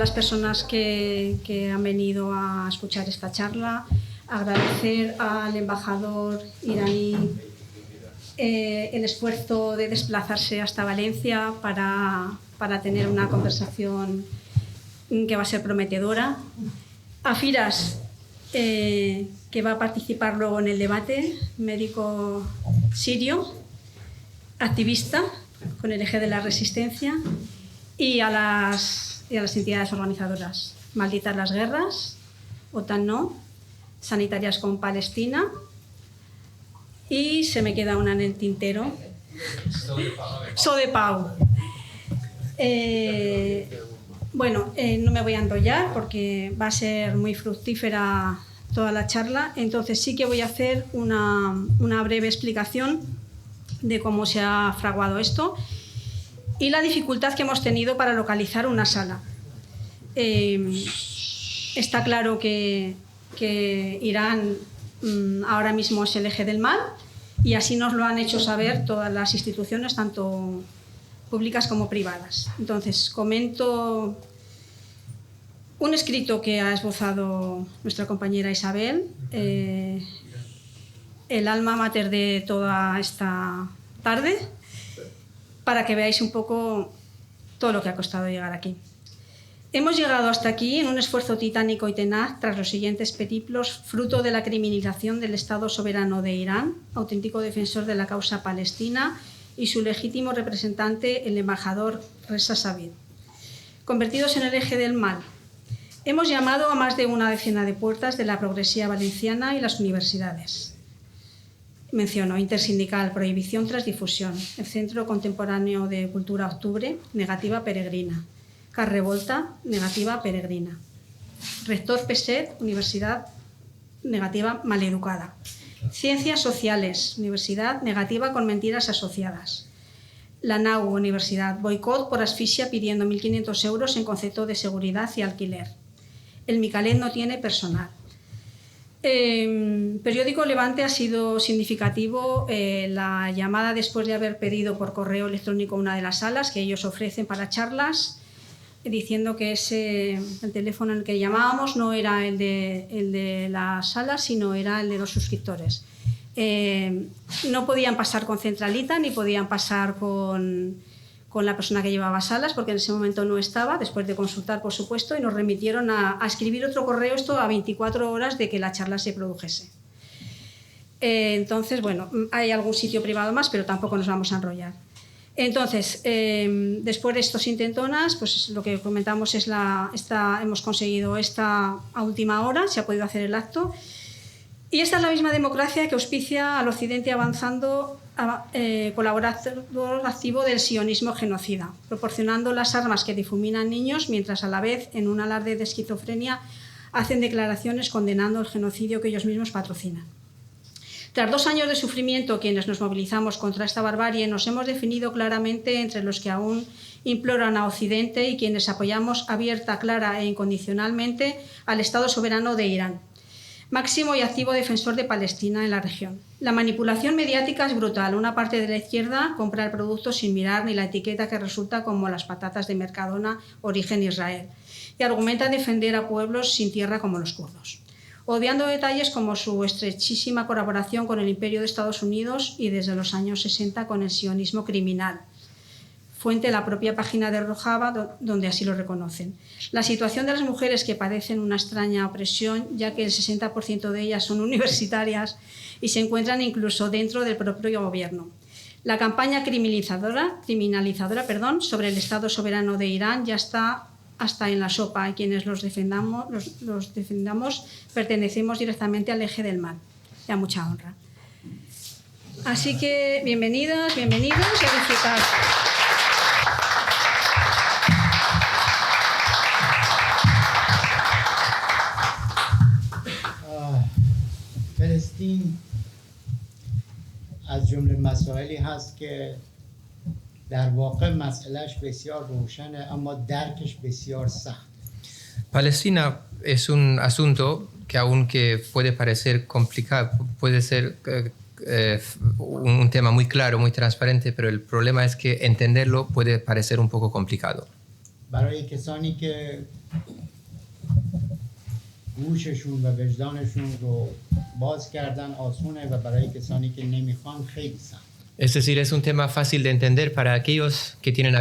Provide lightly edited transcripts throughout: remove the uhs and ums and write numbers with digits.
las personas que han venido a escuchar esta charla, agradecer al embajador iraní el esfuerzo de desplazarse hasta Valencia para tener una conversación que va a ser prometedora. A Firas, que va a participar luego en el debate, médico sirio, activista con el eje de la resistencia, y a las entidades organizadoras. Malditas las guerras, OTAN no, Sanitarias con Palestina, y se me queda una en el tintero. Sodepau. Bueno, no me voy a enrollar porque va a ser muy fructífera toda la charla, entonces sí que voy a hacer una breve explicación de cómo se ha fraguado esto y la dificultad que hemos tenido para localizar una sala. Está claro que Irán ahora mismo es el eje del mal, y así nos lo han hecho saber todas las instituciones, tanto públicas como privadas. Entonces, comento un escrito que ha esbozado nuestra compañera Isabel, el alma mater de toda esta tarde, para que veáis un poco todo lo que ha costado llegar aquí. Hemos llegado hasta aquí en un esfuerzo titánico y tenaz tras los siguientes periplos, fruto de la criminalización del Estado soberano de Irán, auténtico defensor de la causa palestina, y su legítimo representante, el embajador Reza Sabit. Convertidos en el eje del mal, hemos llamado a más de una decena de puertas de la progresía valenciana y las universidades. Menciono Intersindical, prohibición tras difusión, el Centro Contemporáneo de Cultura Octubre, negativa peregrina, Carrevolta, negativa peregrina, Rector PSET, Universidad, negativa maleducada, Ciencias Sociales, Universidad, negativa con mentiras asociadas, la NAU, Universidad, boicot por asfixia pidiendo 1.500 euros en concepto de seguridad y alquiler, el Micalet no tiene personal. Periódico Levante ha sido significativo la llamada después de haber pedido por correo electrónico una de las salas que ellos ofrecen para charlas, diciendo que el teléfono en el que llamábamos no era el de la sala, sino era el de los suscriptores. No podían pasar con Centralita ni podían pasar con la persona que llevaba salas, porque en ese momento no estaba, después de consultar, por supuesto, y nos remitieron a escribir otro correo, esto a 24 horas de que la charla se produjese. Entonces, bueno, hay algún sitio privado más, pero tampoco nos vamos a enrollar. Entonces, después de estos intentonas, pues lo que comentamos es hemos conseguido esta a última hora, se ha podido hacer el acto, y esta es la misma democracia que auspicia al Occidente avanzando colaborador activo del sionismo genocida, proporcionando las armas que difuminan niños, mientras a la vez, en un alarde de esquizofrenia, hacen declaraciones condenando el genocidio que ellos mismos patrocinan. Tras 2 años de sufrimiento, quienes nos movilizamos contra esta barbarie nos hemos definido claramente entre los que aún imploran a Occidente y quienes apoyamos abierta, clara e incondicionalmente al Estado soberano de Irán, máximo y activo defensor de Palestina en la región. La manipulación mediática es brutal. Una parte de la izquierda compra el producto sin mirar ni la etiqueta, que resulta como las patatas de Mercadona, origen Israel, y argumenta defender a pueblos sin tierra como los kurdos, obviando detalles como su estrechísima colaboración con el Imperio de Estados Unidos y desde los años 60 con el sionismo criminal. Fuente la propia página de Rojava, donde así lo reconocen. La situación de las mujeres que padecen una extraña opresión, ya que el 60% de ellas son universitarias y se encuentran incluso dentro del propio gobierno. La campaña criminalizadora, sobre el Estado soberano de Irán ya está hasta en la sopa, y quienes los defendamos pertenecemos directamente al eje del mal, y a mucha honra. Así que bienvenidas, bienvenidos y a disfrutar. فلسطین از جمله مسائلی هست که در واقع مسئلهش بسیار روشنه اما درکش بسیار سخت. Palestina es un asunto que, aunque puede parecer complicado, puede ser un tema muy claro, muy transparente, pero el problema es que entenderlo puede parecer un poco complicado. برای کسانی که گوششون و وجدانشون رو باز کردن آسونه و برای کسانی که نمیخوان خیلی سخت. Es decir, es un tema fácil de entender para aquellos que tienen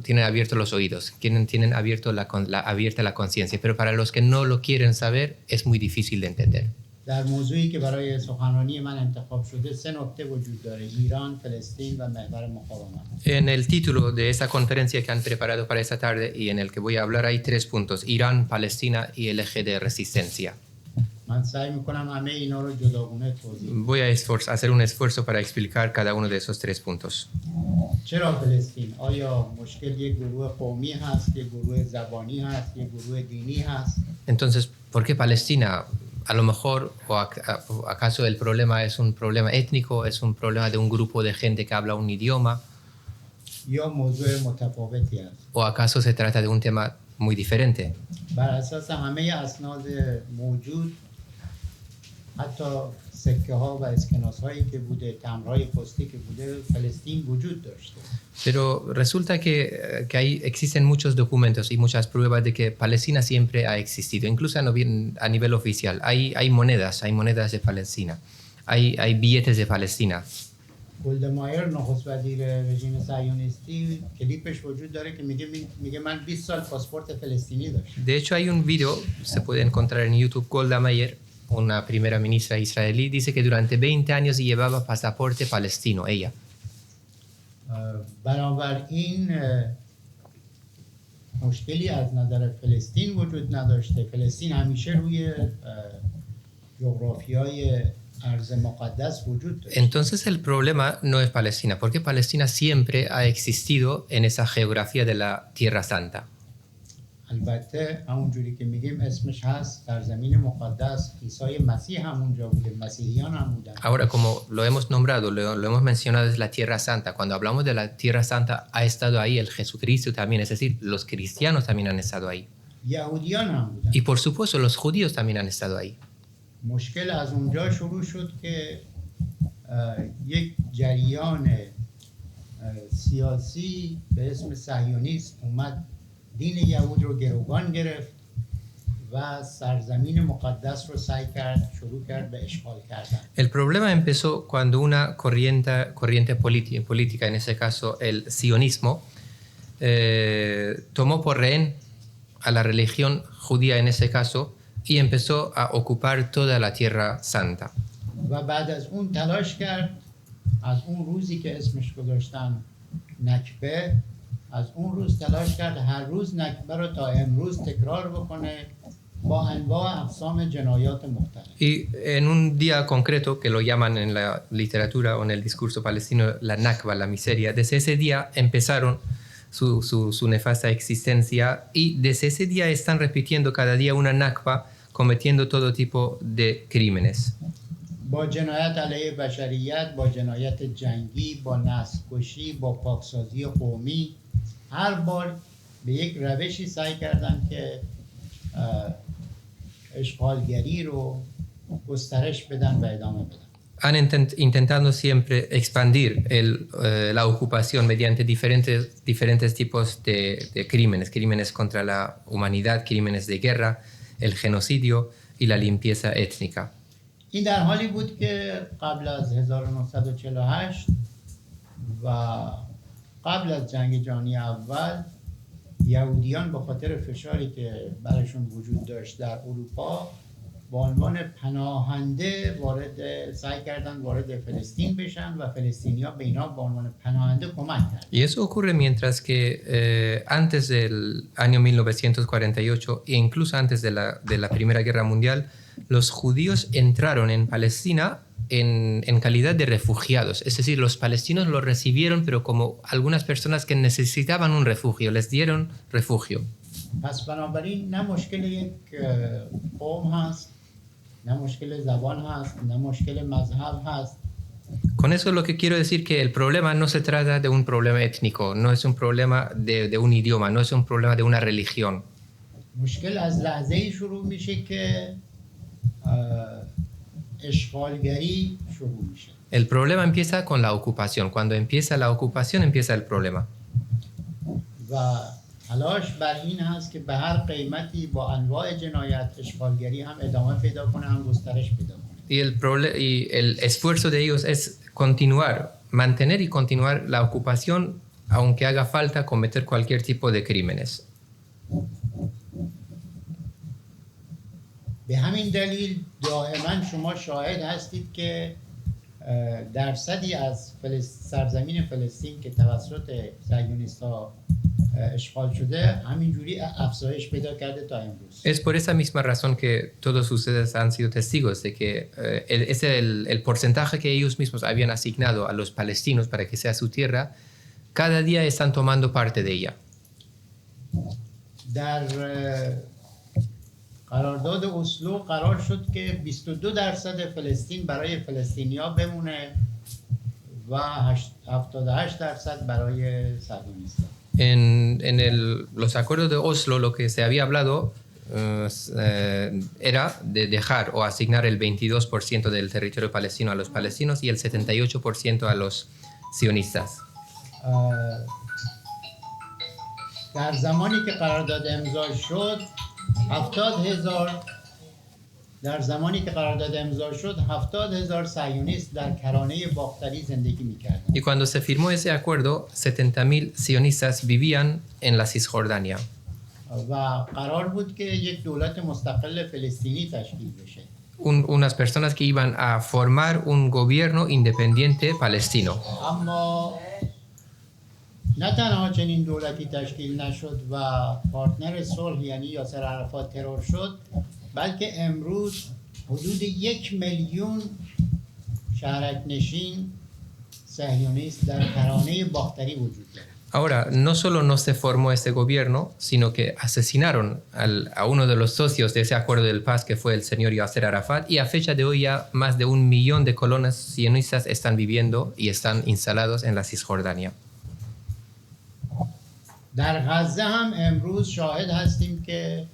tienen abiertos los oídos, tienen abierta la conciencia, pero para los que no lo quieren saber es muy difícil de entender. در موضوعی که برای سخنرانی من انتخاب شده 3 نکته وجود داره: ایران، فلسطین و محور مقاومت. En el título de esta conferencia que han preparado para esta tarde y en el que voy a hablar hay 3 puntos: Irán, Palestina y el eje de resistencia. من سعی میکنم همه اینا رو جداگونه توضیح بدم. Voy a hacer un esfuerzo para explicar cada uno de esos 3 puntos. چرا فلسطین؟ آیا مشکل یک گروه قومی هست، یک گروه زبانی هست، یک گروه دینی هست؟ Entonces, ¿por qué Palestina? A lo mejor, o acaso el problema es un problema étnico, es un problema de un grupo de gente que habla un idioma, یا موضوع متفاوتی هست؟ o acaso se trata de un tema muy diferente. بر اساس همه اسناد موجود، حتی سکه ها و اسکناس هایی که بوده، تمبرهای پستی که بوده، فلسطین وجود داشته. Pero resulta que existen muchos documentos y muchas pruebas de que Palestina siempre ha existido, incluso a nivel oficial. Hay monedas de Palestina, hay billetes de Palestina. گلدمایر نخست وزیر رژیم صهیونیستی کلیپش وجود داره که میگه من 20 سال پاسپورت فلسطینی داشتم. De hecho hay un video, se puede encontrar en YouTube, Golda Meir, una primera ministra israelí, dice que durante 20 años llevaba pasaporte palestino, ella. بنابراین مشکلی از نظر فلسطین وجود نداشته. فلسطین همیشه روی جغرافیای ارض مقدس وجود داشته. Entonces el problema no es Palestina, porque Palestina siempre ha existido en esa geografía de la Tierra Santa. البته همونجوری که میگیم اسمش هست سرزمین مقدس، عیسی مسیح همونجا بوده، مسیحیان هم بودن. Ahora, como lo hemos nombrado, lo hemos mencionado, es la Tierra Santa. Cuando hablamos de la Tierra Santa, ha estado ahí el Jesucristo también, es decir, los cristianos también han estado ahí. یهودیان هم بودن. Y por supuesto, los judíos también han estado ahí. مشکل از اونجا شروع شد که یک جریان سیاسی به اسم صهیونیسم اومد دین یهود رو گروگان گرفت و سرزمین مقدس رو سعی کرد شروع کرد به اشغال کردن. El problema empezó cuando una corriente política, en ese caso el sionismo, tomó por rehén a la religión judía en ese caso y empezó a ocupar toda la Tierra Santa. و بعد از اون تلاش کرد از اون روزی که اسمش گذاشتن نکبه، از اون روز تلاش کرد هر روز نکبه رو تا امروز تکرار بکنه با انواع اقسام جنایات مختلف. Y en un día concreto, que lo llaman en la literatura o en el discurso palestino la Nakba, la miseria, desde ese día empezaron su nefasta existencia y desde ese día están repitiendo cada día una Nakba, cometiendo todo tipo de crímenes. با جنایت علیه بشریت، با جنایت جنگی، با نسل‌کشی، با پاکسازی قومی، هر بار به یک روشی سعی کردن که اشغالگری رو گسترش بدن و ادامه بدن. Han intentado siempre expandir la ocupación mediante diferentes tipos de crímenes contra la humanidad, crímenes de guerra, el genocidio y la limpieza étnica. این در حالی بود که قبل از 1948 و قبل از جنگ جهانی اول یهودیان به خاطر فشاری که برایشون وجود داشت در اروپا به عنوان پناهنده سعی کردن وارد فلسطین بشن و فلسطینی‌ها به اینا به عنوان پناهنده کمک کردن. Y eso ocurre mientras que antes del año 1948 e incluso antes de la Primera Guerra Mundial, los judíos entraron en Palestina en calidad de refugiados. Es decir, los palestinos los recibieron, pero como algunas personas que necesitaban un refugio, les dieron refugio. پس بنابراین نه مشکل یک قوم هست، نه مشکل زبان هست، نه مشکل مذهب هست. Con eso lo que quiero decir que el problema no se trata de un problema étnico, no es un problema de un idioma, no es un problema de una religión. مشکل از لحظه‌ای شروع میشه که اشغالگری شروع میشه. El problema empieza con la ocupación. Cuando empieza la ocupación, empieza el problema. و تلاش بر این هست که به هر قیمتی با انواع جنایت اشغالگری هم ادامه پیدا کنه، هم گسترش پیدا کنه. Y el esfuerzo de ellos es continuar, mantener y continuar la ocupación, aunque haga falta cometer cualquier tipo de crímenes. به همین دلیل دائما شما شاهد هستید که درصدی از سرزمین فلسطین که توسط صهیونیست‌ها اشغال شده همینجوری افزایش پیدا کرده تا امروز. Es por esa misma razón que todos ustedes han sido testigos de que es el porcentaje que ellos mismos habían asignado a los palestinos para que sea su tierra, cada día están tomando parte de ella. در قرارداد اسلو قرار شد که 22% فلسطین برای فلسطینی‌ها بمونه و 78% برای صهیونیست‌ها. En los acuerdos de Oslo lo que se había hablado era de dejar o asignar el 22% del territorio palestino a los palestinos y el 78% a los sionistas. در زمانی که قرارداد امضا شد 70,000 صهیونیست در کرانه باختری زندگی می‌کردند. Y cuando se firmó ese acuerdo, 70,000 sionistas vivían en la Cisjordania. و قرار بود که یک دولت مستقل فلسطینی تشکیل بشه. Unas personas que iban a formar un gobierno independiente palestino. اما نه تنها چنین دولتی تشکیل نشد و پارتنر صلح یعنی یاسر عرفات ترور شد، بلکه امروز حدود 1,000,000 شهرک نشین صهیونیست در کرانه باختری وجود دارد. Ahora, no solo no se formó ese gobierno, sino que asesinaron a uno de los socios de ese acuerdo de paz, que fue el señor Yasser Arafat, y a fecha de hoy ya más de 1,000,000 de colonos sionistas están viviendo y están instalados en la Cisjordania. در غزه هم امروز شاهد هستیم که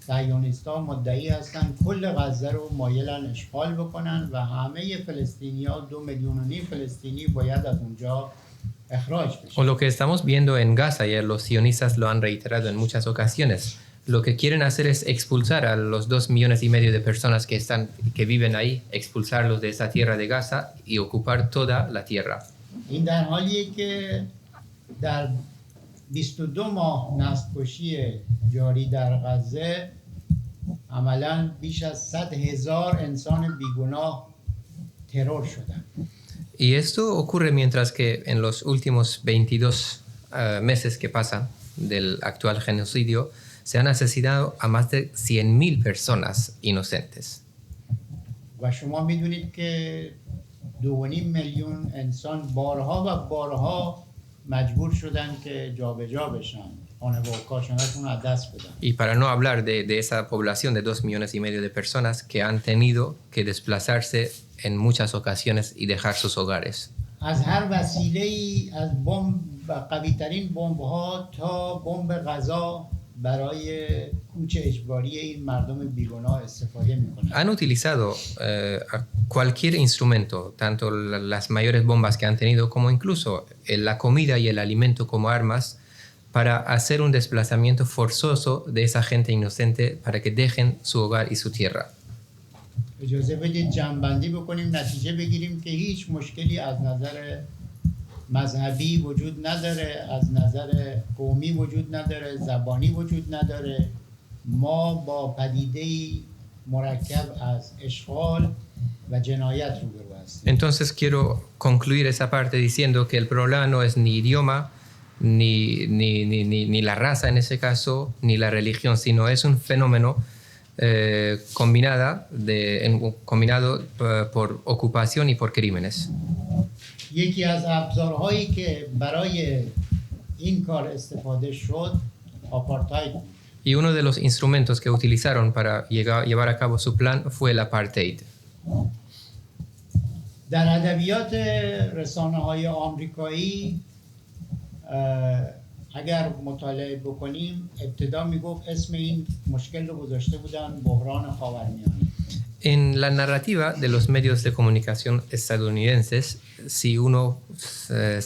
صهیونیست‌ها مدعی هستند کل غزه رو مایلن اشغال بکنن و همه فلسطینی‌ها 2,500,000 فلسطینی باید از اونجا اخراج بشن. O lo que estamos viendo en Gaza, y los sionistas lo han reiterado en muchas ocasiones, lo que quieren hacer es expulsar a los 2,500,000 de personas que viven ahí, expulsarlos de esa tierra de Gaza y ocupar toda la tierra. این در حالیه که در 22 ماه نسل‌کشی جاری در غزه عملاً بیش از 100,000 انسان بیگناه ترور شدند. Y esto ocurre mientras que en los últimos 22 meses que pasan del actual genocidio se han asesinado a más de 100,000 personas inocentes. و شما میدونید که 2.5 میلیون انسان بارها و بارها مجبور شدن که جابجا بشن، خانواده‌هاشون از دست بدن. Y para no hablar de esa población de 2,500,000 de personas que han tenido que desplazarse en muchas ocasiones y dejar sus hogares. از هر وسیله‌ای از بمب و قوی‌ترین بمب‌ها تا بمب غذا برای کوچ اجباری این مردم بیگناه استفاده می‌کنند. Han utilizado cualquier instrumento, tanto las mayores bombas que han tenido como incluso la comida y el alimento como armas para hacer un desplazamiento forzoso de esa gente inocente para que dejen su hogar y su tierra. اجازه بدید جمع‌بندی بکنیم، نتیجه بگیریم که هیچ مشکلی از نظر مذهبی وجود نداره، از نظر قومی وجود نداره، زبانی وجود نداره. ما با پدیده‌ای مرکب از اشغال و جنایت روبرو هستیم. Entonces quiero concluir esa parte diciendo que el problema no es ni idioma, ni la raza en ese caso, ni la religión, sino es un fenómeno combinado por ocupación y por crímenes. یکی از ابزارهایی که برای این کار استفاده شد آپارتاید بود. Y uno de los instrumentos que utilizaron para llevar a cabo su plan fue el apartheid. در ادبیات رسانه‌های آمریکایی اگر مطالعه بکنیم ابتدا میگفت اسم این مشکل رو گذاشته بودن بحران خاورمیانه. En la narrativa de los medios de comunicación estadounidenses, si uno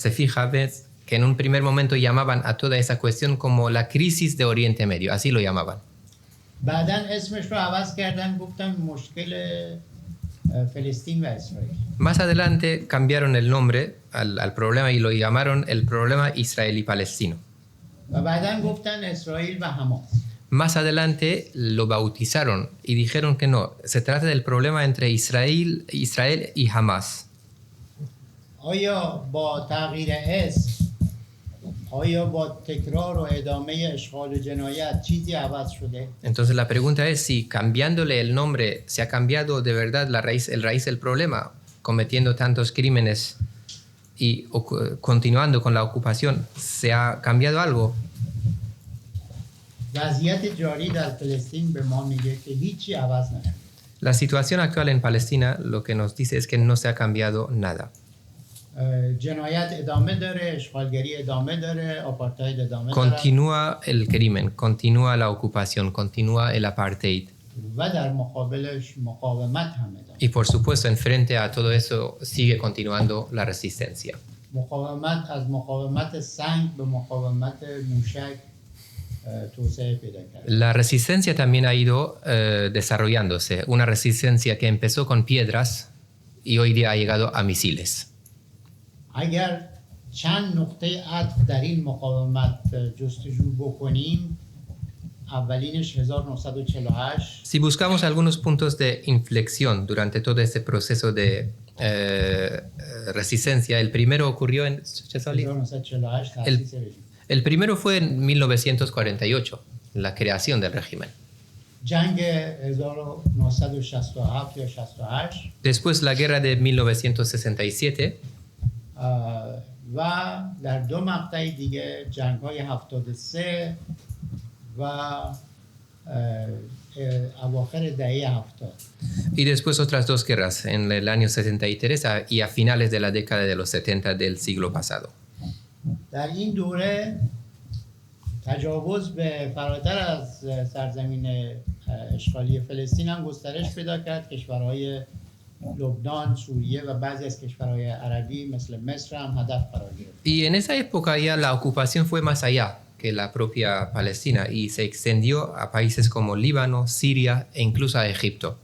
se fija, ve que en un primer momento llamaban a toda esa cuestión como la crisis de Oriente Medio, así lo llamaban. بعداً اسمش رو عوض کردن گفتن مشکل فلسطین و اسرائیل. Más adelante cambiaron el nombre al problema y lo llamaron el problema israelí-palestino. و بعداً گفتن اسرائیل و حماس. Más adelante lo bautizaron y dijeron que no, se trata del problema entre Israel y Hamas. آیا با تغییر اسم، آیا با تکرار و ادامه اشغال و جنایت چیزی عوض شده؟ Entonces la pregunta es si cambiándole el nombre se ha cambiado de verdad el raíz del problema, cometiendo tantos crímenes y continuando con la ocupación, ¿se ha cambiado algo? وضعیت جاری در فلسطین به ما میگه که هیچی عوض نشده. La situación actual en Palestina lo que nos dice es que no se ha cambiado nada. جنایت ادامه داره، اشغالگری ادامه داره، آپارتاید ادامه داره. Continúa el crimen, continúa la ocupación, continúa el apartheid. و در مقابلش مقاومت هم ادامه. Y por supuesto, enfrente a todo eso sigue continuando la resistencia. مقاومت از مقاومت سنگ به مقاومت موشک توسعه پیدا کرد. La resistencia también ha ido desarrollándose. Una resistencia que empezó con piedras y hoy día ha llegado a misiles. اگر چند نقطه عطف در این مقاومت جستجو بکنیم، اولینش 1948. Si buscamos algunos puntos de inflexión durante todo este proceso de resistencia, el primero ocurrió en... 1948 تأسیس رژیم. El primero fue en 1948, la creación del régimen. جنگ 1967 یا 68 Después la guerra de 1967 و در دو مقطع دیگه جنگ‌های 73 و اواخر دهه 70. y después otras dos guerras en el año 73 y a finales de la década de los 70 del siglo pasado. در این دوره تجاوز به فراتر از سرزمین اشغالی فلسطین هم گسترش پیدا کرد. کشورهای لبنان، سوریه و بعضی از کشورهای عربی مثل مصر هم هدف قرار گرفت. Y en esa época ya la ocupación fue más allá que la propia Palestina y se extendió a países como Líbano, Siria e incluso a Egipto.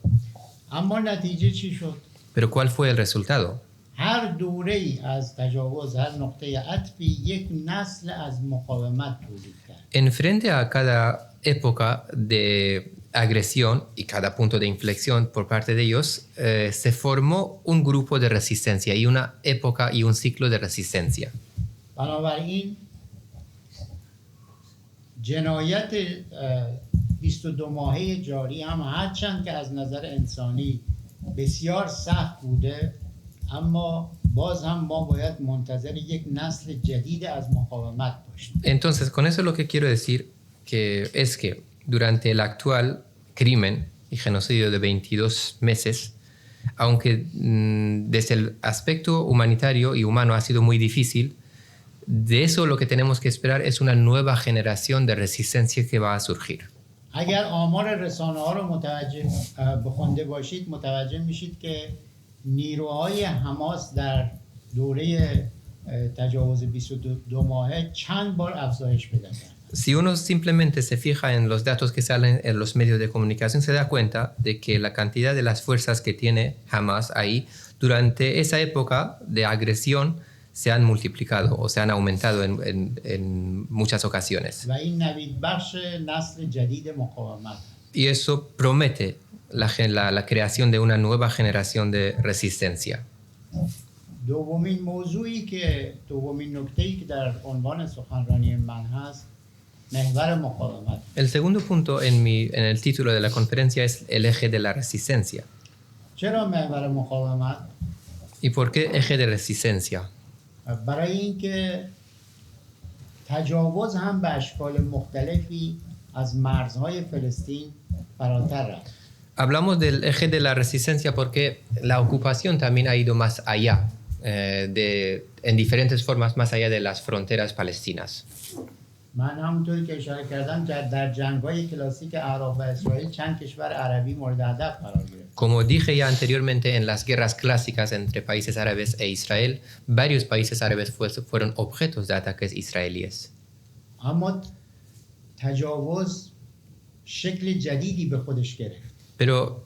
اما نتیجه چی شد؟ Pero ¿cuál fue el resultado? هر دوره‌ای از تجاوز، هر نقطه عطفی یک نسل از مقاومت تولید کرد. En frente a cada época de agresión y cada punto de inflexión por parte de ellos, se formó un grupo de resistencia y una época y un ciclo de resistencia. بنابراین جنایت 22 ماهه جاری هم هرچند که از نظر انسانی بسیار سخت بوده، اما باز هم ما باید منتظر یک نسل جدید از مقاومت باشیم. Entonces, con eso lo que quiero decir es que durante el actual crimen y genocidio de 22 meses, aunque desde el aspecto humanitario y humano ha sido muy difícil, de eso lo que tenemos que esperar es una nueva generación de resistencia que va a surgir. اگر آمار رسانه‌ها رو متوجه بخونده باشید متوجه میشید که نیروهای حماس در دوره تجاوز 22 ماهه چند بار افزایش پیدا کرد. Si uno simplemente se fija en los datos que salen en los medios de comunicación, se da cuenta de que la cantidad de las fuerzas que tiene Hamas ahí, durante esa época de agresión, se han multiplicado o se han aumentado en muchas ocasiones. و این نویدبخش نسل جدید مقاومت. Y eso promete la creación de una nueva generación de resistencia. دومین موضوعی که دومین نکته‌ای که در عنوان سخنرانی من هست محور مقاومت. El segundo punto en el título de la conferencia es el eje de la resistencia. چرا محور مقاومت؟ ¿Y por qué eje de resistencia? برای اینکه تجاوز هم به اشکال مختلفی از مرزهای فلسطین فراتر رفت. Hablamos del eje de la resistencia porque la ocupación también ha ido más allá, en diferentes formas más allá de las fronteras palestinas. من همونطوری که اشاره کردم در جنگ‌های کلاسیک عراق و اسرائیل چند کشور عربی مورد هدف قرار گرفت. Como dije ya anteriormente, en las guerras clásicas entre países árabes e Israel, varios países árabes fueron objetos de ataques israelíes. اما تجاوز شکل جدیدی به خودش گرفت. Pero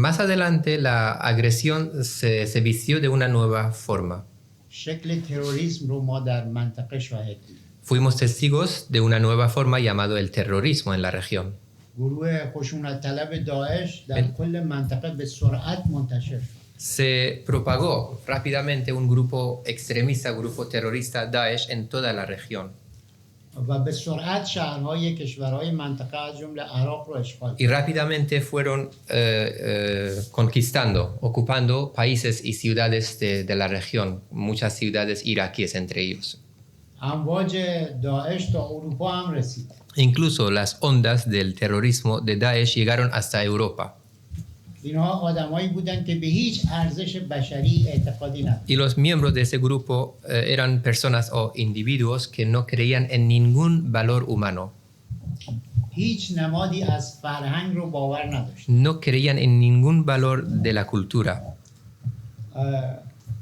más adelante la agresión se vistió de una nueva forma. شکل تروریسم رو ما در منطقه شاهد بودیم. Fuimos testigos de una nueva forma llamado el terrorismo en la región. گروه خشونت طلب داعش در کل منطقه به سرعت منتشر شد. Se propagó rápidamente un grupo extremista, grupo terrorista Daesh en toda la región. و به سرعت شهرهای کشورهای منطقه از جمله عراق رو اشغال Y rápidamente fueron conquistando, ocupando países y ciudades de la región, muchas ciudades iraquíes entre ellos. امواج داعش تا اروپا هم رسید. Incluso las ondas del terrorismo de Daesh llegaron hasta Europa. اینها آدمایی بودن که به هیچ ارزش بشری اعتقادی نداشتند. Y los miembros de ese grupo eran personas o individuos que no creían en ningún valor humano. هیچ نمادی از فرهنگ رو باور نداشت. No creían en ningún valor de la cultura.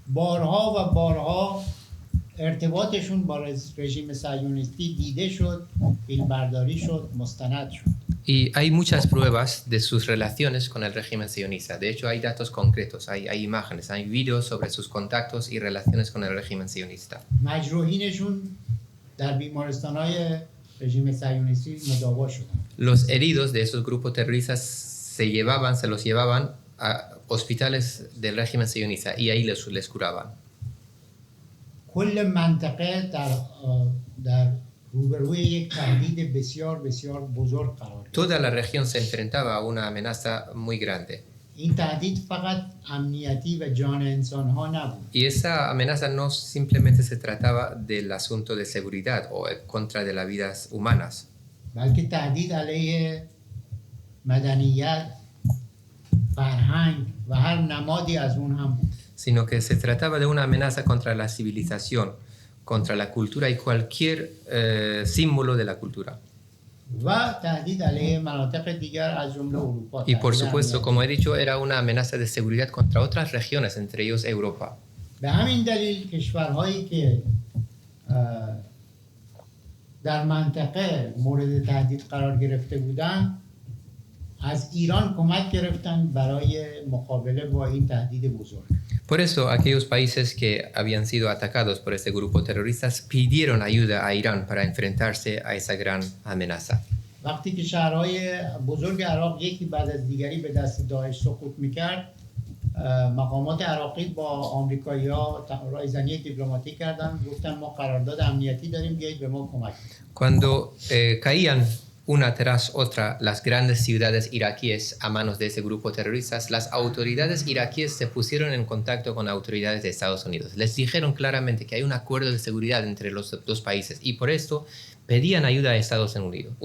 بارها و بارها ارتباطشون با رژیم صهیونیستی دیده شد، فیلمبرداری شد، مستند شد. Y hay muchas pruebas de sus relaciones con el régimen sionista. De hecho, hay datos concretos, hay imágenes, hay vídeos sobre sus contactos y relaciones con el régimen sionista. مجروحینشون در بیمارستان‌های رژیم صهیونیستی مداوا شدن. Los heridos de esos grupos terroristas se los llevaban a hospitales del régimen sionista y ahí les curaban. کل منطقه در روبروی یک تهدید بسیار بسیار بزرگ قرار گرفت. Toda la región se enfrentaba a una amenaza muy grande. این تهدید فقط امنیتی و جان انسان‌ها نبود. Y esa amenaza no simplemente se trataba del asunto de seguridad o contra de las vidas humanas, بلکه تهدید علیه مدنیت، فرهنگ و هر نمادی از اون هم بود. sino que se trataba de una amenaza contra la civilización, contra la cultura y cualquier símbolo de la cultura. و تهدید علیه مناطق دیگر از جمله اروپا. Y por supuesto, como he dicho, era una amenaza de seguridad contra otras regiones, entre ellos Europa. به همین دلیل کشورهایی که در منطقه مورد تهدید قرار گرفته بودند از ایران کمک گرفتند برای مقابله با این تهدید بزرگ. Por eso, aquellos países que habían sido atacados por este grupo terroristas pidieron ayuda a Irán para enfrentarse a esa gran amenaza. وقتی که شهرهای بزرگ عراق یکی بعد از دیگری به دست داعش سقوط میکرد، مقامات عراقی با آمریکایی‌ها رایزنی دیپلماتیک کردن، گفتن ما قرارداد امنیتی داریم، بیایید به ما کمک کنید. Cuando caían una tras otra las grandes ciudades iraquíes a manos de ese grupo terroristas, las autoridades iraquíes se pusieron en contacto con autoridades de Estados Unidos. Les dijeron claramente que hay un acuerdo de seguridad entre los dos países y por esto pedían ayuda a Estados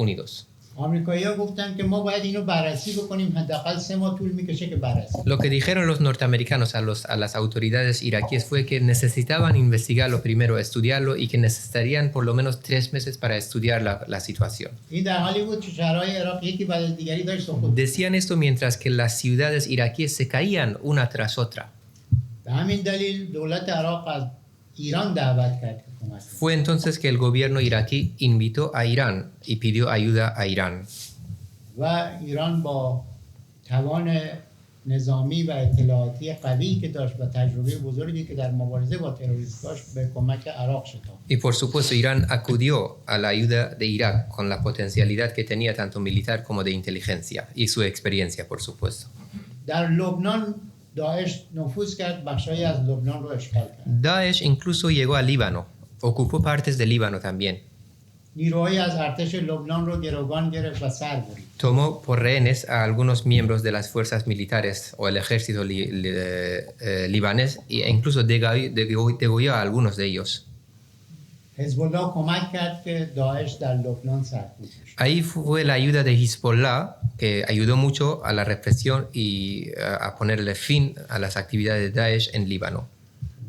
Unidos. آمریکایی‌ها گفتن که ما باید اینو بررسی بکنیم، حداقل 3 ماه طول میکشه که بررسی. Lo que dijeron los norteamericanos a las autoridades iraquíes fue que necesitaban investigarlo primero, estudiarlo y que necesitarían por lo menos 3 meses para estudiar la situación. این در حالی بود که شهرهای عراق یکی بعد از دیگری داشت سقوط. Decían esto mientras que las ciudades iraquíes se caían una tras otra. به همین دلیل دولت عراق از ایران دعوت کرد. Fue entonces que el gobierno iraquí invitó a Irán y pidió ayuda a Irán. و ایران با توان نظامی و اطلاعاتی قوی که داشت و تجربه بزرگی که در مبارزه با تروریست داشت به کمک عراق شتافت. Y por supuesto Irán acudió a la ayuda de Irak con la potencialidad que tenía tanto militar como de inteligencia y su experiencia, por supuesto. در لبنان داعش نفوذ کرد، بخشایی از لبنان رو اشغال کرد. Daesh incluso llegó a Líbano, ocupó partes de Líbano también. نیروهای از ارتش لبنان رو گروگان گرفت و سر برید. Tomó por rehenes a algunos miembros de las fuerzas militares o el ejército libanés e incluso degolló a algunos de ellos. حزب الله کمک کرد که داعش در لبنان سرکوب بشه. Ahí fue la ayuda de Hezbollah que ayudó mucho a la represión y a ponerle fin a las actividades de Daesh en Líbano.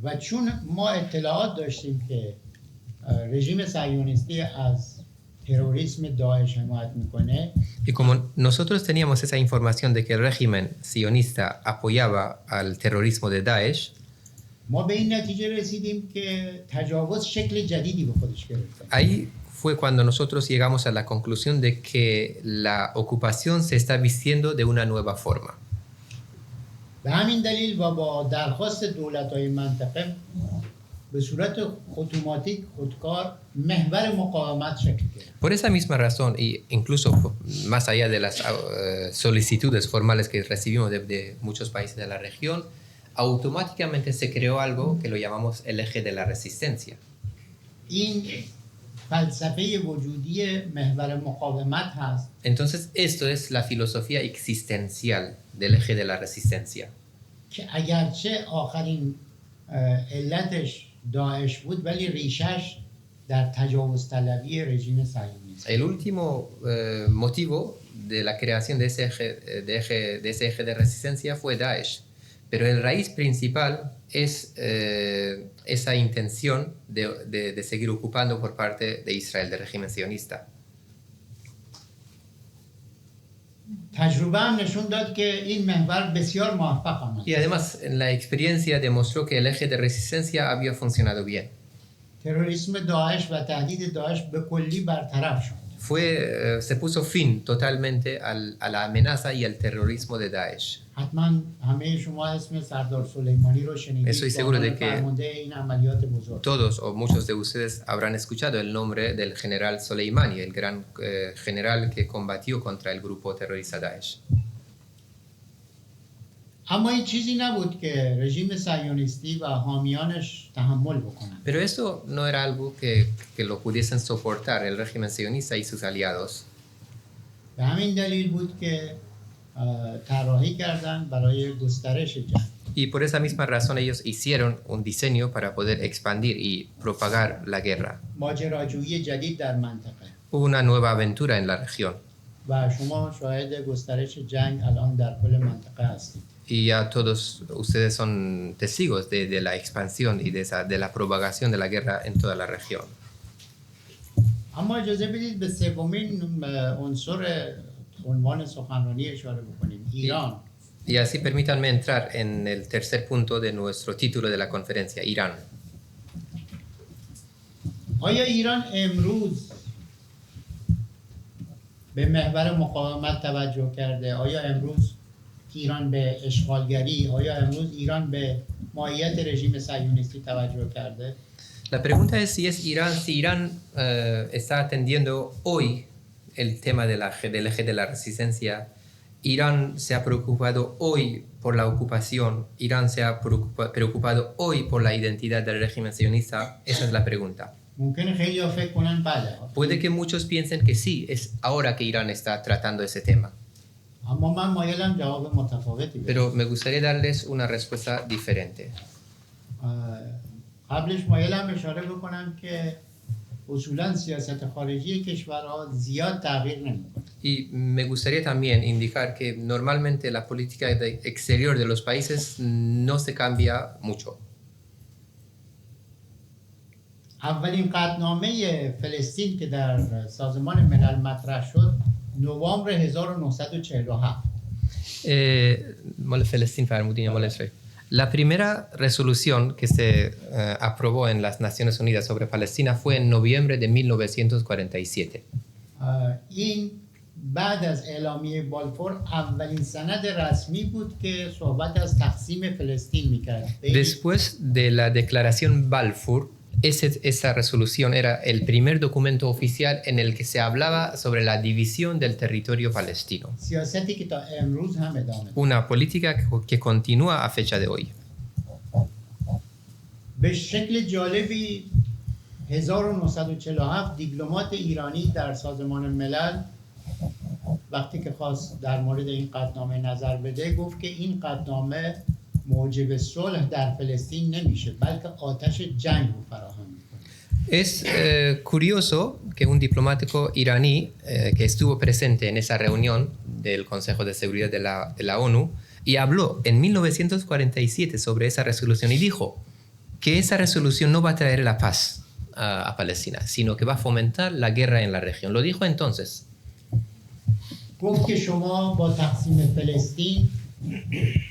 و چون ما اطلاعات داشتیم که رژیم صهیونیستی از تروریسم داعش حمایت میکنه، Y como nosotros teníamos esa información de que el régimen sionista apoyaba al terrorismo de Daesh, ما به این نتیجه رسیدیم که تجاوز شکل جدیدی به خودش گرفته. ahí fue cuando nosotros llegamos a la conclusión de que la ocupación se está vistiendo de una nueva forma. به همین دلیل و با درخواست دولت‌های منطقه به صورت اتوماتیک خودکار محور مقاومت شکل گرفت. Por esa misma razón, y incluso más allá de las solicitudes formales que recibimos de muchos países de la región, automáticamente se creó algo que lo llamamos el eje de la resistencia. این فلسفه وجودی محور مقاومت هست Entonces, esto es la filosofía existencial del eje de la resistencia. که اگرچه آخرین علتش داعش بود ولی ریشش در تجاوز طلبی رژیم صهیونیست. El último motivo de la creación de ese eje de resistencia fue Daesh, pero el raíz principal es esa intención de seguir ocupando por parte de Israel, del régimen sionista. تجربه هم نشون داد که این محور بسیار موفق آمد. Y además, la experiencia demostró que el eje de resistencia había funcionado bien. تروریسم داعش و تهدید داعش به کلی برطرف شد. Se puso fin totalmente a la amenaza y al terrorismo de Daesh. حتما همه شما اسم سردار سلیمانی رو شنیدید. Estoy seguro de que فرمانده این عملیات بزرگ. todos o muchos de ustedes habrán escuchado el nombre del general Soleimani, el gran general que combatió contra el grupo terrorista Daesh. اما این چیزی نبود که رژیم صهیونیستی و حامیانش تحمل بکنن. Pero esto no era algo que lo pudiesen soportar el régimen sionista y sus aliados. به همین دلیل بود که طراحی کردن برای گسترش جنگ. Y por esa misma razón ellos hicieron un diseño para poder expandir y propagar la guerra. ماجراجویی جدید در منطقه. Hubo una nueva aventura en la región. و شما شاهد گسترش جنگ الان در کل منطقه هستید. Y ya todos ustedes son testigos de la expansión y de la propagación de la guerra en toda la región. اما اجازه بدید به سومین عنصر عنوان سخنرانی اشاره بکنیم. ایران. Y así permítanme entrar en el tercer punto de nuestro título de la conferencia, Irán. آیا ایران امروز به محور مقاومت توجه کرده؟ آیا امروز ایران به اشغالگری، آیا امروز ایران به ماهیت رژیم صهیونیستی توجه کرده؟ La pregunta es si Irán está atendiendo hoy el tema del eje de la resistencia. Irán se ha preocupado hoy por la ocupación. Irán se ha preocupado hoy por la identidad del régimen sionista. Esa es la pregunta. ممکنه خیلی فکر کنن بله. Puede que muchos piensen que sí, es ahora que Irán está tratando ese tema. اما من مایلم جواب متفاوتی بدم. Pero me gustaría darles una respuesta diferente. قبلش مایلم اشاره بکنم که اصولا سیاست خارجی کشورها زیاد تغییر نمیکنه. Y me gustaría también indicar que normalmente la política exterior de los países no se cambia mucho. اولین قطعنامه فلسطین که در سازمان ملل مطرح شد نوامبر 1947. مال فلسطین فرمودین یا مال اسرائیل؟ La primera resolución que se aprobó en las Naciones Unidas sobre Palestina fue en noviembre de 1947. این بعد از اعلامیه بالفور اولین سند رسمی بود که صحبت از تقسیم فلسطین میکرد. Después de la declaración Balfour, esa resolución era el primer documento oficial en el que se hablaba sobre la división del territorio palestino. سیاستی که تا امروز هم ادامه داره. Una política que continúa a fecha de hoy. به شکل جالبی 1947 دیپلمات ایرانی در سازمان ملل وقتی که خواست در مورد این قطعنامه نظر بده گفت که این قطعنامه موجب صلح در فلسطین نمیشه بلکه آتش جنگ رو فراهم میکنه. Es curioso que un diplomático iraní que estuvo presente en esa reunión del Consejo de Seguridad de la ONU y habló en 1947 sobre esa resolución y dijo que esa resolución no va a traer la paz a Palestina, sino que va a fomentar la guerra en la región. Lo dijo entonces. گفت که شما با تقسیم فلسطین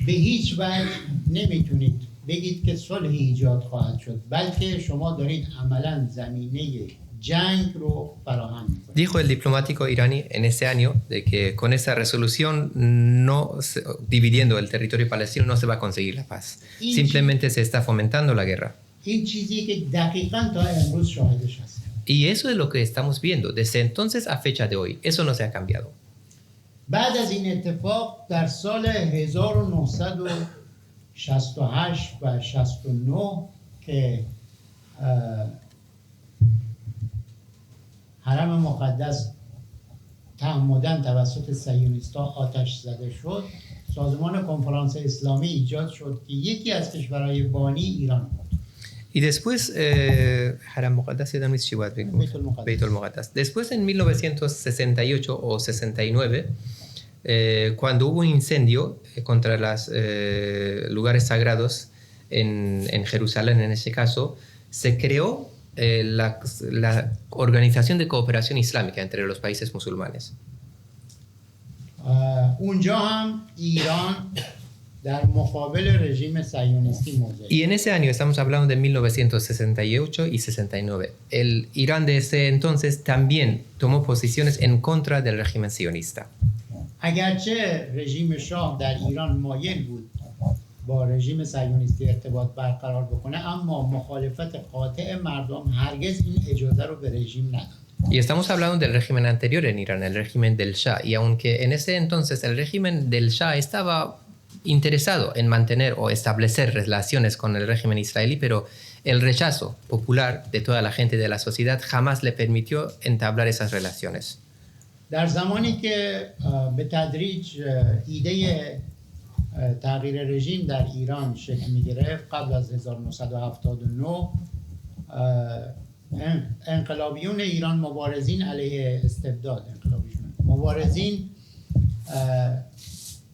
به هیچ وجه نمیتونید بگید که صلح ایجاد خواهد شد، بلکه شما دارید عملاً زمینه جنگ رو فراهم می‌کنید. Dijo el diplomático iraní en ese año de que con esa resolución dividiendo el territorio palestino no se va a conseguir la paz. Simplemente se está fomentando la guerra. این چیزی که دقیقاً تا امروز شاهدش هستیم. Y eso es lo que estamos viendo desde entonces a fecha de hoy. Eso no se ha cambiado. بعد از این اتفاق در سال 1968 و 69 که حرم مقدس تعمداً توسط صهیونیست‌ها آتش زده شد، سازمان کنفرانس اسلامی ایجاد شد که یکی از کشورهای بانی ایران بود. Y después, Haram Muqaddas, Beit al-Muqaddas. Después, en 1968 o 69, cuando hubo un incendio contra los lugares sagrados en Jerusalén, en ese caso, se creó la Organización de Cooperación Islámica entre los países musulmanes. اونجا هم ایران در مقابل رژیم صهیونیستی موضع. Y en ese año, estamos hablando de 1968 y 69, el Irán de ese entonces también tomó posiciones en contra del régimen sionista. اگرچه رژیم شاه در ایران مایل بود با رژیم صهیونیستی ارتباط برقرار بکنه، اما مخالفت قاطع مردم هرگز این اجازه رو به رژیم نداد. Y estamos hablando del régimen anterior en Irán, el régimen del Shah. Y aunque en ese entonces el régimen del Shah estaba interesado en mantener o establecer relaciones con el régimen israelí, pero el rechazo popular de toda la gente de la sociedad jamás le permitió entablar esas relaciones. در زمانی که به تدریج ایده تغییر رژیم در ایران شکل می‌گرفت، قبل از 1979 انقلابیون ایران، مبارزین علیه استبداد، مبارزین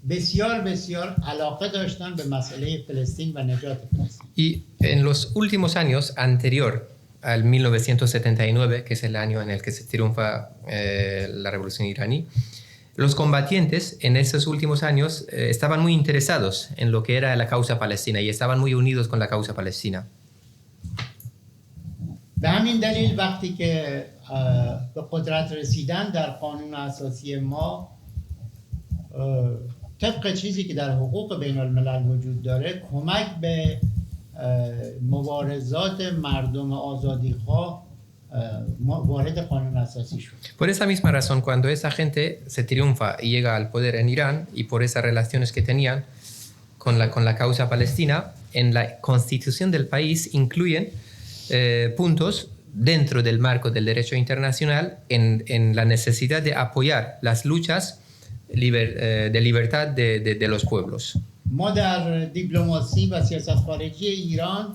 بسیار علاقه داشتن به مسئله فلسطین و نجات فلسطین. Y en los últimos años, anterior al 1979, que es el año en el que se triunfa la revolución iraní, los combatientes en esos últimos años estaban muy interesados en lo que era la causa palestina y estaban muy unidos con la causa palestina. به همین دلیل وقتی که به قدرت رسیدن در قانون اساسی ما، طبق چیزی که در حقوق بین الملل وجود داره، کمک به مبارزات مردم آزادیخواه وارد قانون اساسی شد. Por esa misma razón, cuando esa gente se triunfa y llega al poder en Irán, y por esas relaciones que tenían con la causa palestina, en la constitución del país incluyen puntos dentro del marco del derecho internacional en la necesidad de apoyar las luchas de libertad de los pueblos. ما در دیپلماسی و سیاست خارجی ایران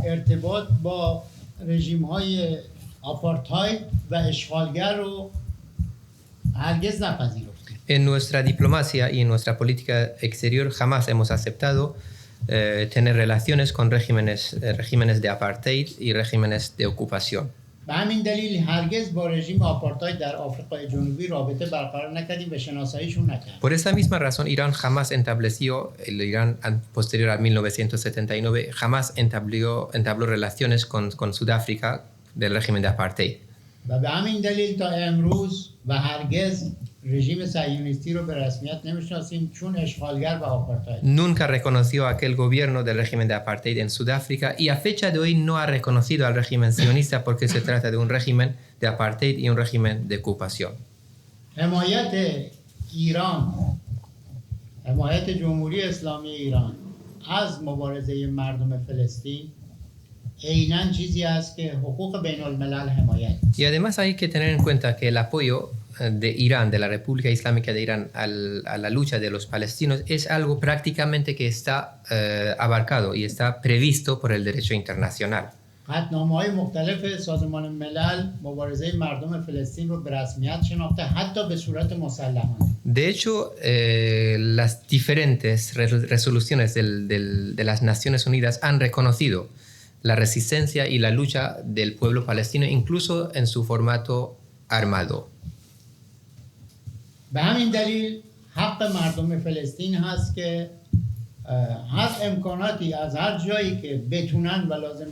ارتباط با رژیم‌های آپارتاید و اشغالگر رو هرگز نپذیرفتیم. En nuestra diplomacia y en nuestra política exterior jamás hemos aceptado tener relaciones con regímenes de apartheid y regímenes de ocupación. به همین دلیل هرگز با رژیم آپارتاید در آفریقای جنوبی رابطه برقرار نکردیم و شناساییشون نکردیم. Por esa misma razón, Irán jamás estableció, el Irán posterior a 1979, jamás entabló relaciones con Sudáfrica del régimen de apartheid. و به همین دلیل تا امروز و هرگز رژیم صهیونیستی رو به رسمیت نمیشناسیم، چون اشغالگر و آپارتاید. Nunca reconoció aquel gobierno del régimen de apartheid en Sudáfrica y a fecha de hoy no ha reconocido al régimen sionista porque se trata de un régimen de apartheid y un régimen de ocupación. حمایت ایران، حمایت جمهوری اسلامی ایران از مبارزه مردم فلسطین عیناً چیزی است که حقوق بین الملل حمایت. Y además hay que tener en cuenta que el apoyo de Irán, de la República Islámica de Irán a la lucha de los palestinos es algo prácticamente que está abarcado y está previsto por el derecho internacional. قطعنامه‌های مختلف سازمان ملل مبارزه مردم فلسطین رو به رسمیت شناخته، حتی به صورت مسلحانه. De hecho, las diferentes resoluciones de las Naciones Unidas han reconocido la resistencia y la lucha del pueblo palestino, incluso en su formato armado. به همین دلیل حق مردم فلسطین هست که هر امکاناتی از هر جایی که بتونن و لازم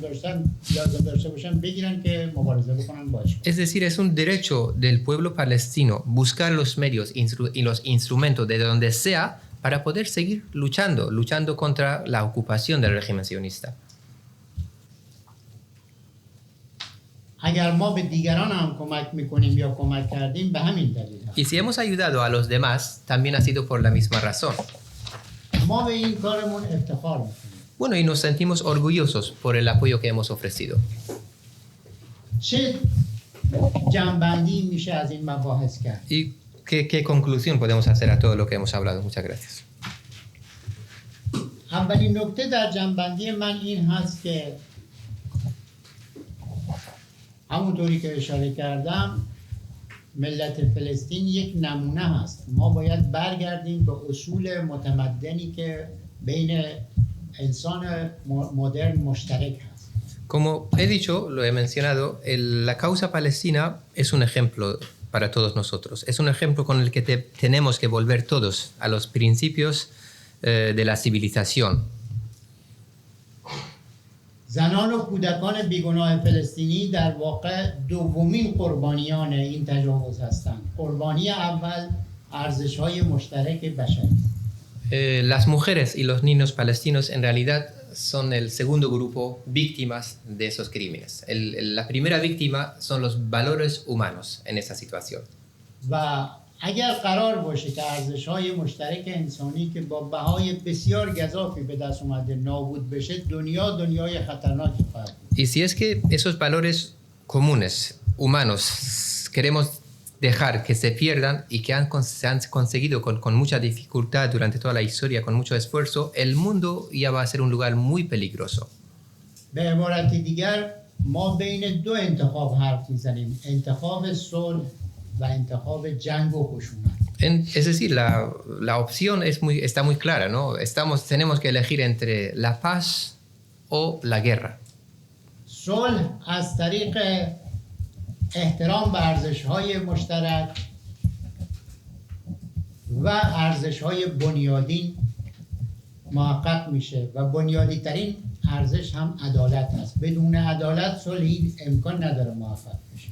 داشته باشن بگیرن که مبارزه بکنن باشه. Es decir, es un derecho del pueblo palestino buscar los medios y los instrumentos de donde sea para poder seguir luchando contra la ocupación del régimen sionista. اگر ما به دیگران هم کمک میکنیم یا کمک کردیم به همین دلیل هست. Y si hemos ayudado a los demás, también ha sido por la misma razón. ما به این کارمون افتخار میکنیم. Bueno, y nos sentimos orgullosos por el apoyo que hemos ofrecido. چه جنبندی میشه از این مباحث کرد؟ ¿Y qué conclusión podemos hacer a todo lo que hemos hablado? Muchas gracias. اولین نکته در جنبندی من این هست که همونطوری که اشاره کردم ملت فلسطین یک نمونه هست. ما باید برگردیم به اصول متمدنی که بین انسان مدرن مشترک هست. Como he dicho, lo he mencionado, la causa palestina es un ejemplo para todos nosotros. Es un ejemplo con el que tenemos que volver todos a los principios de la civilización. زنان و کودکان بیگناه فلسطینی در واقع دومین قربانیان این تجاوز هستند. قربانی اول ارزش‌های مشترک بشری. Las mujeres y los niños palestinos en realidad son el segundo grupo víctimas de esos crímenes. La primera víctima son los valores humanos en esa situación. و اگر قرار باشه که ارزش‌های مشترک انسانی که با بهای بسیار گزافی به دست اومده نابود بشه، دنیای خطرناکی خواهد بود. Y si es que esos valores comunes, humanos, queremos dejar que se pierdan y que se han conseguido con mucha dificultad durante toda la historia, con mucho esfuerzo, el mundo ya va a ser un lugar muy peligroso. به عبارت دیگر ما بین دو انتخاب حرف میزنیم، انتخاب صلح و انتخاب جنگ و خشونت. Es decir, la opción está muy clara, ¿no? Tenemos que elegir entre la paz o la guerra. صلح از طریق احترام به ارزش‌های مشترک و ارزش‌های بنیادین محقق میشه و بنیادی ترین ارزش هم عدالت است. بدون عدالت صلحی امکان نداره محقق بشه.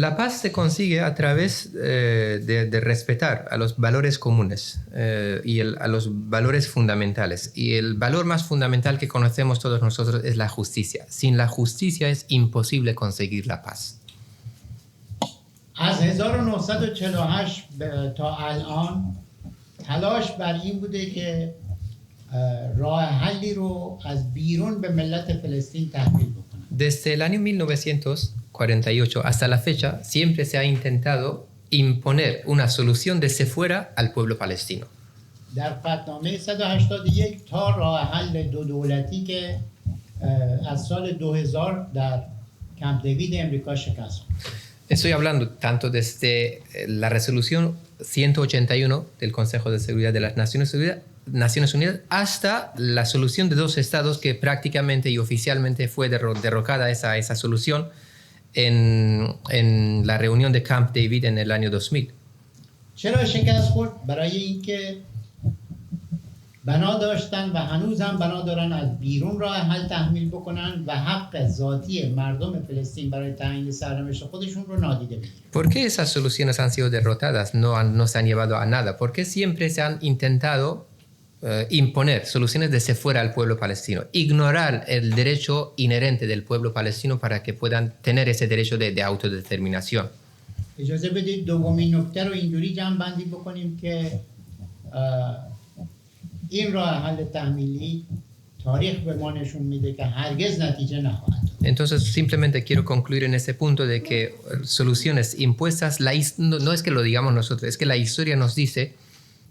La paz se consigue a través de respetar a los valores comunes y a los valores fundamentales. Y el valor más fundamental que conocemos todos nosotros es la justicia. Sin la justicia es imposible conseguir la paz. از 1948 تا الان تلاش بر این بوده که راه حلی رو از بیرون به ملت فلسطین تحمیل بکنن. Desde el año 1948 hasta la fecha siempre se ha intentado imponer una solución desde fuera al pueblo palestino. در قطعنامه 181 تا راه حل دو دولتی که از سال 2000 در کمپ دیوید امریکا شکست. Estoy hablando tanto desde la resolución 181 del Consejo de Seguridad de las Naciones Unidas hasta la solución de dos estados que prácticamente y oficialmente fue derrocada esa solución en la reunión de Camp David en el año 2000. چرا شکست خورد؟ برای اینکه بنا داشتن و هنوز هم بنا دارن از بیرون راه حل تحمیل بکنن و حق ذاتی مردم فلسطین برای تعیین سرنوشت خودشون رو نادیده بگیرن. ¿Por qué esas soluciones han sido derrotadas? No se han llevado a nada. ¿Por qué siempre se han intentado imponer soluciones desde fuera al pueblo palestino? Ignorar el derecho inherente del pueblo palestino para que puedan tener ese derecho de autodeterminación. اجازه بدید دومین نکته رو اینجوری جمع‌بندی بکنیم که این راه حل تحمیلی تاریخ به ما نشون میده که هرگز نتیجه نخواهد داد. Entonces simplemente quiero concluir en ese punto de que soluciones impuestas, no es que lo digamos nosotros, es que la historia nos dice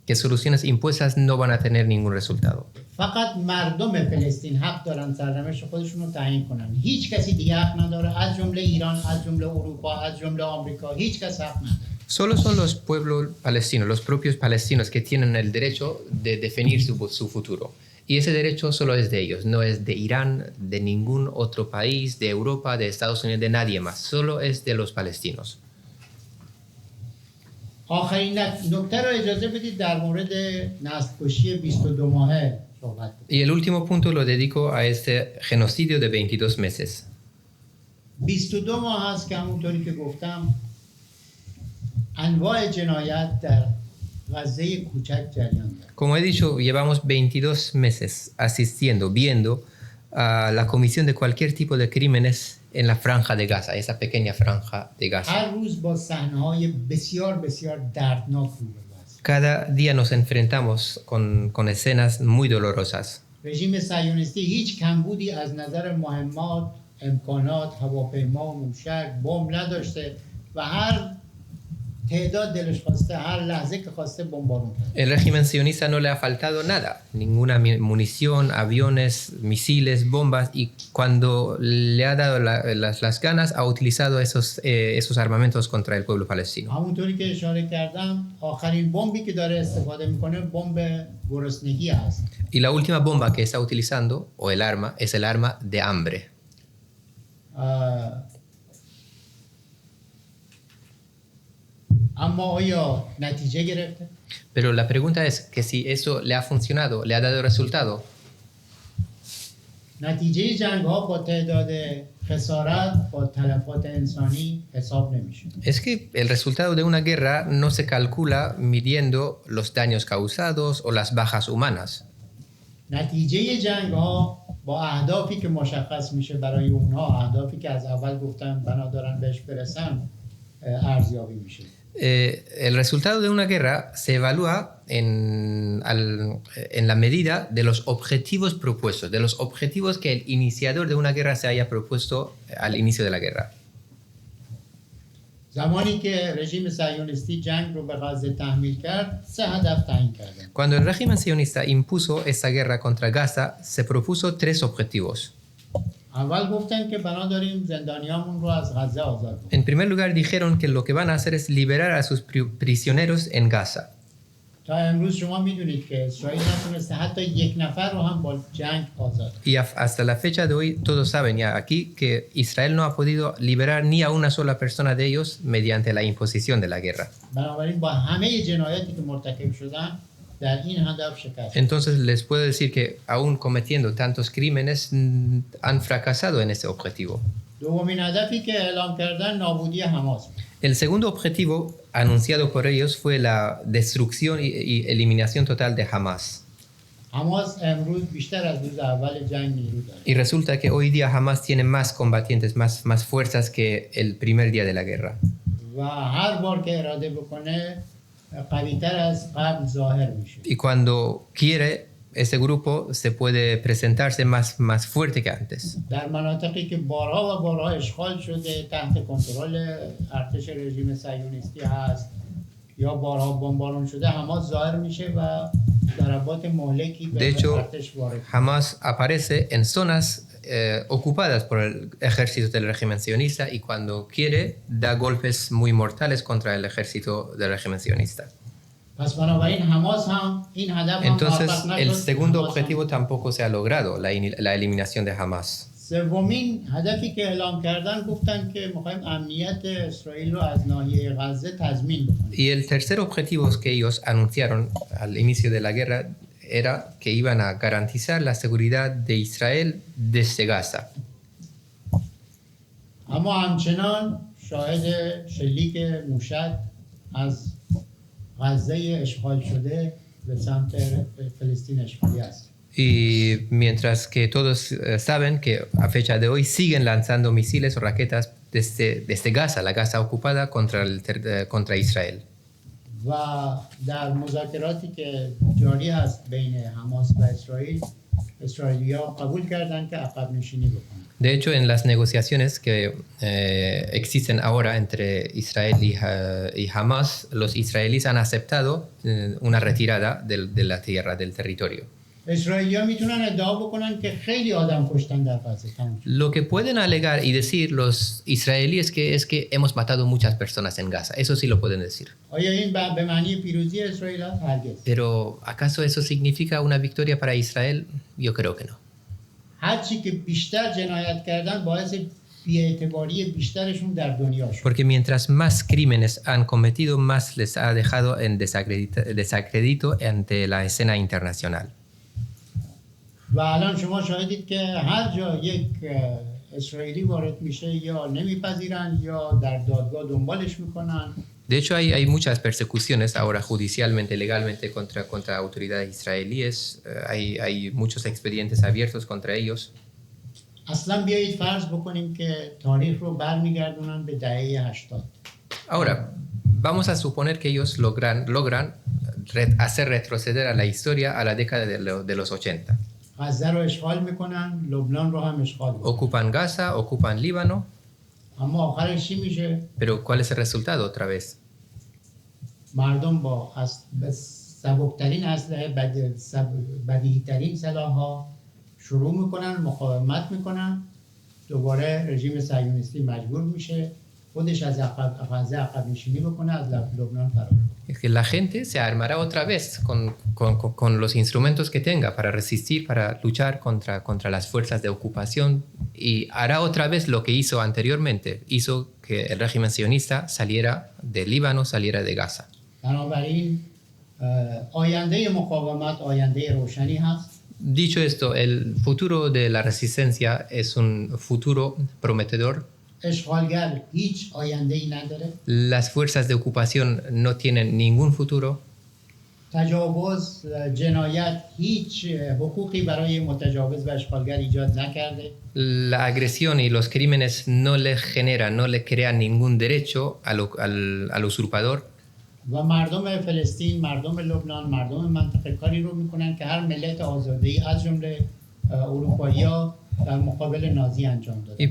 que soluciones impuestas no van a tener ningún resultado. فقط مردم فلسطین حق دارن سرنوشت خودشون رو تعیین کنن. هیچ کسی دیگه حق نداره، از جمله ایران، از جمله اروپا، از جمله آمریکا، هیچ کس حق نداره. Solo son los pueblos palestinos, los propios palestinos que tienen el derecho de definir su futuro. Y ese derecho solo es de ellos, no es de Irán, de ningún otro país, de Europa, de Estados Unidos, de nadie más. Solo es de los palestinos. آخرین نکته را اجازه بدید در مورد نسل کشی 22 ماهه صحبت کنیم. Y el último punto lo dedico a este genocidio de 22 meses. 22 ماه هست که همونطوری که گفتم انواع جنایت در غزه کوچک جریان داره. Como he dicho, llevamos 22 meses asistiendo, viendo a la comisión de cualquier tipo de crímenes en la franja de Gaza, esa pequeña franja de Gaza. هر روز با صحنه‌های بسیار بسیار دردناک روبرو هستیم. Cada día nos enfrentamos con escenas muy dolorosas. رژیم صهیونیستی هیچ کمبودی از نظر مهمات، امکانات، هواپیما، موشک، بمب نداشته و هر تعداد دلش خواسته هر لحظه که خواسته بمبارون کرده. El régimen sionista no le ha faltado nada, ninguna munición, aviones, misiles, bombas, y cuando le ha dado las ganas ha utilizado esos armamentos contra el pueblo palestino. همونطوری که اشاره کردم آخرین بمبی که داره استفاده میکنه بمب گرسنگی هست. Y la última bomba que está utilizando, o el arma, es el arma de hambre. اما آیا نتیجه گرفته؟ Pero la pregunta es que si eso le ha funcionado, le ha dado resultado. نتیجه جنگ ها با تعداد خسارت با تلفات انسانی حساب نمیشه. Es que el resultado de una guerra no se calcula midiendo los daños causados o las bajas humanas. نتیجه جنگ ها با اهدافی که مشخص میشه برای اونها، اهدافی که از اول گفتن بنا دارن بهش برسن، ارزیابی میشه. El resultado de una guerra se evalúa en la medida de los objetivos propuestos, de los objetivos que el iniciador de una guerra se haya propuesto al inicio de la guerra. زمانی که رژیم صهیونیستی جنگ رو به غزه تحمیل کرد، 3 هدف تعیین کردن. Cuando el régimen sionista impuso esta guerra contra Gaza, se propuso 3 objetivos. اول گفتن که بنا داریم زندانیامون رو از غزه آزاد کنیم. En primer lugar dijeron que lo que van a hacer es liberar a sus prisioneros en Gaza. تا امروز شما میدونید که اسرائیل نتونسته حتی یک نفر رو هم با جنگ آزاد. Y hasta la fecha de hoy todos saben ya aquí que Israel no ha podido liberar ni a una sola persona de ellos mediante la imposición de la guerra. بنابراین با همه جنایاتی که مرتکب شدن در این هدف شکست. Entonces les puedo decir que aún cometiendo tantos crímenes han fracasado en ese objetivo. دومین هدفی که اعلام کردن نابودی حماس بود. El segundo objetivo anunciado por ellos fue la destrucción y eliminación total de Hamas. حماس امروز بیشتر از روز اول جنگ نیرو داره. Y resulta que hoy día Hamas tiene más combatientes, más fuerzas que el primer día de la guerra. و هر بار که اراده بکنه قوی‌تر از قبل ظاهر میشه. Y cuando quiere, ese grupo se puede presentarse más fuerte que antes. در مناطقی که بارها و بارها اشغال شده تحت کنترل ارتش رژیم صهیونیستی هست یا بارها بمبارون شده، حماس ظاهر میشه و ضربات مهلکی به ارتش وارد. Hamas aparece en zonas ocupadas por el ejército del régimen sionista y cuando quiere da golpes muy mortales contra el ejército del régimen sionista. Entonces, el segundo objetivo tampoco se ha logrado, la eliminación de Hamas. سومین هدفی که اعلام کردن گفتن که می‌خوایم امنیت اسرائیل رو از ناحیه غزه تضمین بکنیم. Y el tercer objetivo que ellos anunciaron al inicio de la guerra era que iban a garantizar la seguridad de Israel desde Gaza. اما همچنان شاهد شلیک موشک از غزه اشغال شده به سمت فلسطین اشغالی است. Y mientras que todos saben que a fecha de hoy siguen lanzando misiles o raquetas desde Gaza, la Gaza ocupada, contra Israel. و در مذاکراتی که جاری هست بین حماس و اسرائیل، اسرائیلی‌ها قبول کردن که عقب نشینی بکنن. De hecho, en las negociaciones que existen ahora entre Israel y Hamas, los israelíes han aceptado una retirada de la tierra, del territorio. اسرائیلی‌ها میتونن ادعا بکنن که خیلی آدم کشتن در غزه. تموم شد. Lo que pueden alegar y decir los israelíes es que hemos matado muchas personas en Gaza. Eso sí lo pueden decir. آیا این به معنی پیروزی اسرائیل است؟ هرگز. Pero ¿acaso eso significa una victoria para Israel? Yo creo que no. هرچی که بیشتر جنایت کردن باعث بی‌اعتباری بیشترشون در دنیا شد. Porque mientras más crímenes han cometido, más les ha dejado en desacredito ante la escena internacional. و الان شما شاهدید که هر جا یک اسرائیلی وارد میشه یا نمیپذیرن یا در دادگاه دنبالش میکنن. De hecho, hay muchas persecuciones ahora judicialmente, legalmente contra autoridades israelíes. Hay muchos expedientes abiertos contra ellos. اصلا بیایید فرض بکنیم که تاریخ رو برمیگردونن به دهه 80. Ahora, vamos a suponer que ellos logran hacer retroceder a la historia a la década de los 80. غزه رو اشغال میکنن، لبنان رو هم اشغال میکنن. Ocupan Gaza, ocupan Líbano. اما آخرش چی میشه؟ Pero ¿cuál es el resultado otra vez? مردم با سبکترین اسلحه، بدیهی‌ترین سلاح‌ها شروع میکنن، مقاومت میکنن، دوباره رژیم صهیونیستی مجبور میشه خودش از غزه عقب نشینی بکنه، از لبنان فرار کنه. Es que la gente se armará otra vez con los instrumentos que tenga para resistir, para luchar contra las fuerzas de ocupación y hará otra vez lo que hizo anteriormente. Hizo que el régimen sionista saliera de Líbano, saliera de Gaza. بنابراین آینده مقاومت آینده روشنی هست. Dicho esto, el futuro de la resistencia es un futuro prometedor. اشغالگر هیچ آینده‌ای نداره. Las fuerzas de ocupación no tienen ningún futuro. تجاوز، جنایت هیچ حقوقی برای متجاوز و اشغالگر ایجاد نکرده. La agresión y los crímenes no le generan, no le crean ningún derecho al usurpador. و مردم فلسطین، مردم لبنان، مردم منطقه کاری رو میکنن که هر ملت آزاده‌ای از جمله اروپایی‌ها در مقابل نازی انجام دادن.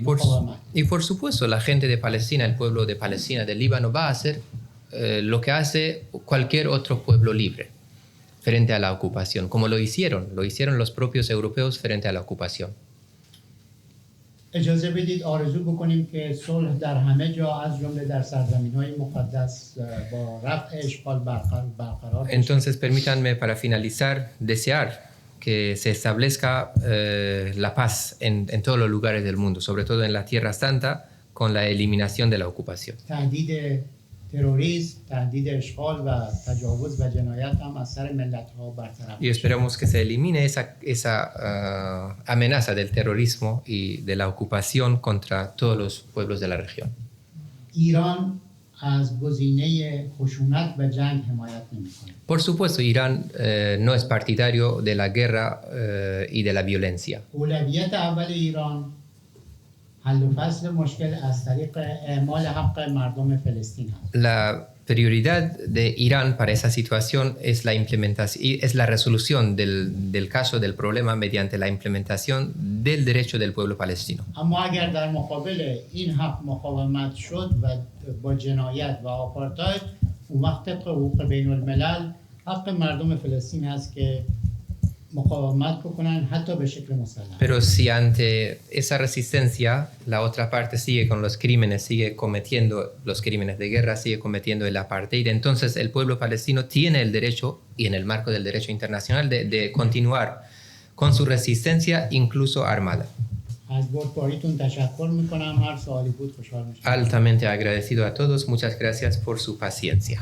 Y por supuesto, la gente de Palestina, el pueblo de Palestina, del Líbano, va a hacer lo que hace cualquier otro pueblo libre frente a la ocupación, como lo hicieron los propios europeos frente a la ocupación. اجازه بدید آرزو بکنیم که صلح در همه جا از جمله در سرزمین‌های مقدس با رفع اشغال برقرار بشه. Entonces, permítanme para finalizar desear que se establezca la paz en todos los lugares del mundo, sobre todo en la Tierra Santa, con la eliminación de la ocupación. تهدید تروریسم، تهدید اشغال و تجاوز و جنایت هم از سر ملت‌ها برطرف Y esperamos que se elimine esa amenaza del terrorismo y de la ocupación contra todos los pueblos de la región. ایران از گزینه خشونت و جنگ حمایت نمی‌کنه. Por supuesto, Irán no es partidario de la guerra y de la violencia. اولویت اول ایران حل و فصل مشکل از طریق اعمال حق مردم فلسطین هست. La prioridad de Irán para esa situación es la implementación, es la resolución del caso del problema mediante la implementación del derecho del pueblo palestino. اما اگر در مقابل این حق مقاومت شد و با جنایت و آپارتاید، اون وقت طبق حقوق بین الملل حق مردم فلسطین هست که مقاومت بکنن حتی به شکل مسلح. Pero si ante esa resistencia la otra parte sigue con los crímenes, sigue cometiendo los crímenes de guerra, sigue cometiendo el apartheid, entonces el pueblo palestino tiene el derecho, y en el marco del derecho internacional, de continuar con su resistencia, incluso armada. از بردباریتون تشکر میکنم. هر سوالی بود خوشحال میشم. Altamente agradecido a todos. Muchas gracias por su paciencia.